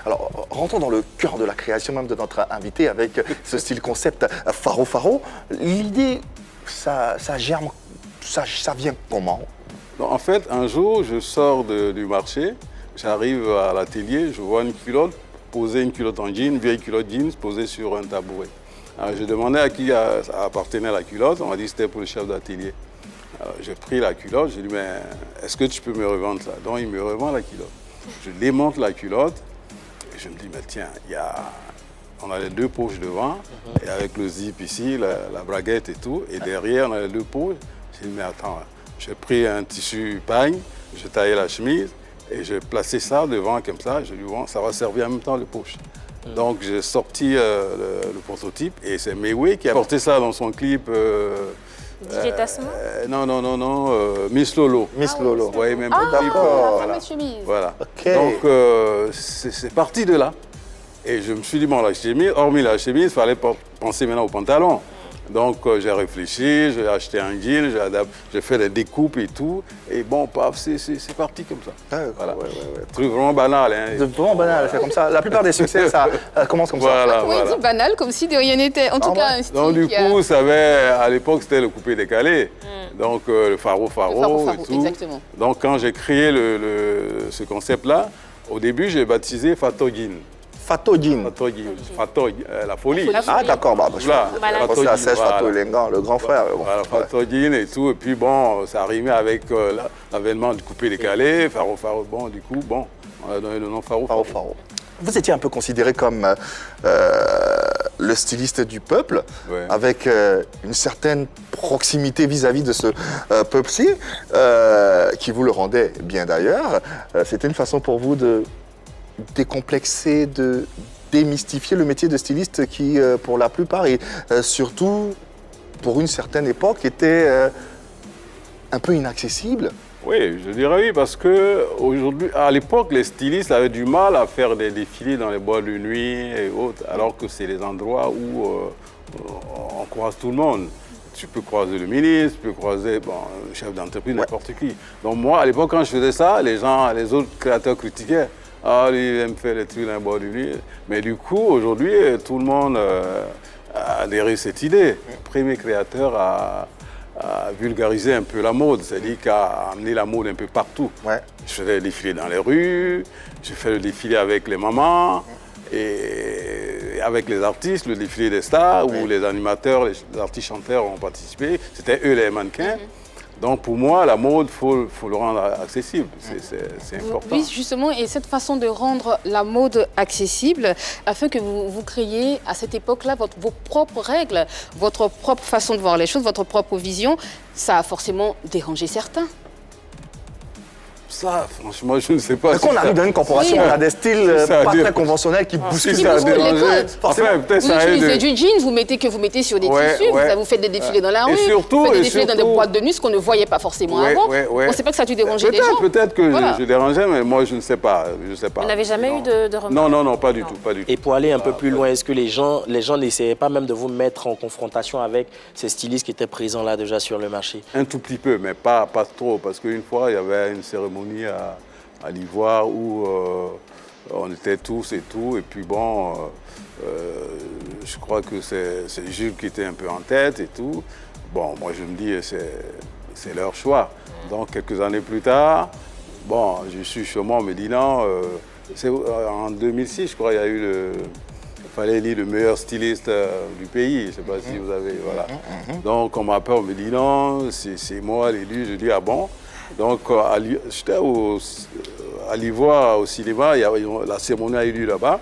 Alors, rentrons dans le cœur de la création même de notre invité avec ce style concept Faro Faro. L'idée, ça germe, ça vient comment? Donc, en fait, un jour, je sors du marché, j'arrive à l'atelier, je vois une culotte, poser une culotte en jean, une vieille culotte jeans posée sur un tabouret. Alors, je demandais à qui appartenait la culotte, on m'a dit que c'était pour le chef d'atelier. Alors, j'ai pris la culotte, j'ai dit, mais est-ce que tu peux me revendre ça? Donc, il me revend la culotte. Je démonte la culotte et je me dis, mais tiens, on a les deux poches devant, et avec le zip ici, la braguette et tout, et derrière, on a les deux poches. J'ai dit, mais attends, j'ai pris un tissu pagne, j'ai taillé la chemise, et j'ai placé ça devant comme ça. Je lui dis, bon, ça va servir en même temps les poches. Donc, j'ai sorti le prototype, et c'est Mewe qui a porté ça dans son clip. DJ Tasman Miss Lolo. Miss Lolo. Vous voyez même Ah, d'accord. la fameuse chemise. Voilà. Ok. Donc, c'est parti de là. Et je me suis dit, bon, la chemise, hormis la chemise, il fallait penser maintenant au pantalon. Donc, j'ai réfléchi, j'ai acheté un jean, j'ai fait des découpes et tout. Et bon, paf, c'est parti comme ça. Ah, Voilà. ouais. Truc vraiment banal. Hein. C'est vraiment banal, c'est comme ça. La plupart des succès, ça commence comme Voilà, Oui, dit banal, comme si de rien n'était. En tout cas, un style. Donc, du qui a- coup, à l'époque, c'était le coupé décalé. Donc, le faro et tout. Exactement. Donc, quand j'ai créé ce concept-là, au début, j'ai baptisé Fatogin. Fato Jean. La folie. Ah, d'accord. Bah, Voilà. je pensais à Serge Fato Lengan, le grand frère. Bon. Voilà, Fatogin et tout. Et puis, bon, ça a rimé avec l'avènement du coupé décalé, Faro. Bon, du coup, bon, on a donné le nom Faro. Faro. Vous étiez un peu considéré comme le styliste du peuple, Ouais. avec une certaine proximité vis-à-vis de ce peuple-ci, qui vous le rendait bien d'ailleurs. C'était une façon pour vous de décomplexer, de démystifier le métier de styliste qui, pour la plupart, et surtout pour une certaine époque, était un peu inaccessible. Oui, je dirais oui, parce que aujourd'hui, à l'époque, les stylistes avaient du mal à faire des défilés dans les boîtes de nuit et autres, alors que c'est les endroits où on croise tout le monde. Tu peux croiser le ministre, tu peux croiser le chef d'entreprise, n'importe qui. Donc moi, à l'époque, quand je faisais ça, les autres créateurs critiquaient. Ah, lui, il aime faire les trucs dans les boîtes de nuit. Mais du coup, aujourd'hui, tout le monde a adhéré à cette idée. Le premier créateur a vulgarisé un peu la mode, c'est-à-dire qu'à amener la mode un peu partout. Ouais. Je faisais le défilé dans les rues, je fais le défilé avec les mamans, et avec les artistes, le défilé des stars, où les animateurs, les artistes chanteurs ont participé. C'était eux les mannequins. Donc pour moi, la mode, faut le rendre accessible, c'est important. Oui, justement, et cette façon de rendre la mode accessible, afin que vous créiez à cette époque-là vos propres règles, votre propre façon de voir les choses, votre propre vision, ça a forcément dérangé certains. Ça, franchement, je ne sais pas. Quand on arrive dans une corporation, Oui. on a des styles pas très conventionnels qui bousculent. Ça a bousculent les dérangé. codes. Enfin, peut-être Vous ça aide. utilisez du jean, vous mettez sur des Ouais, tissus, ouais. vous faites des défilés dans la Et rue, surtout- vous faites des et défilés dans des surtout- boîtes de nuit, ce qu'on ne voyait pas forcément avant. On ne sait pas que ça a dû déranger les gens. Peut-être que Voilà. je dérangeais, mais moi, je ne sais pas. Vous n'avez jamais eu de remarques? Non, pas du tout, pas du tout. Et pour aller un peu plus loin, est-ce que les gens n'essayaient pas même de vous mettre en confrontation avec ces stylistes qui étaient présents là déjà sur le marché? Un tout petit peu, mais pas trop, parce qu'une fois, il y avait une cérémonie à l'Ivoire où on était tous et tout, et puis bon, je crois que c'est Jules qui était un peu en tête et tout. Bon, moi je me dis, c'est leur choix. Donc quelques années plus tard, bon, je suis chez moi, on me dit non, c'est en 2006, je crois, il y a eu il fallait élire le meilleur styliste du pays. Je ne sais pas si vous avez... Voilà. Donc on m'appelle, on me dit non, c'est moi l'élu. Je dis ah bon. Donc j'étais à l'Ivoire, au cinéma, la cérémonie a eu lieu là-bas.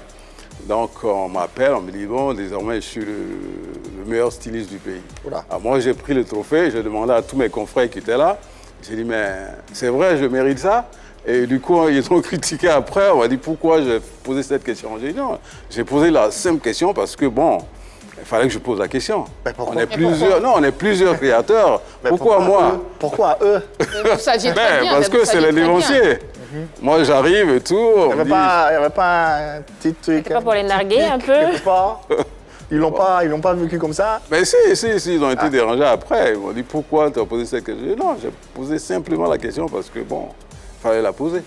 Donc on m'appelle, on me dit bon, désormais je suis le meilleur styliste du pays. Voilà. Alors, moi j'ai pris le trophée, j'ai demandé à tous mes confrères qui étaient là. J'ai dit mais c'est vrai, je mérite ça? Et du coup, ils ont critiqué après, on m'a dit pourquoi j'ai posé cette question. J'ai dit non, j'ai posé la simple question parce que bon, il fallait que je pose la question. Mais pourquoi? On est plusieurs créateurs. Mais pourquoi moi? eux Pourquoi eux? Vous saviez très bien. Parce que c'est les dévanciers. Moi, j'arrive et tout. Il n'y avait pas un petit truc. C'était pas pour les narguer un peu? Quelque part. Ils l'ont pas vécu comme ça? Mais si, ils ont été dérangés après. Ils m'ont dit pourquoi tu as posé cette question? J'ai dit non, j'ai posé simplement la question parce que bon, il fallait la poser.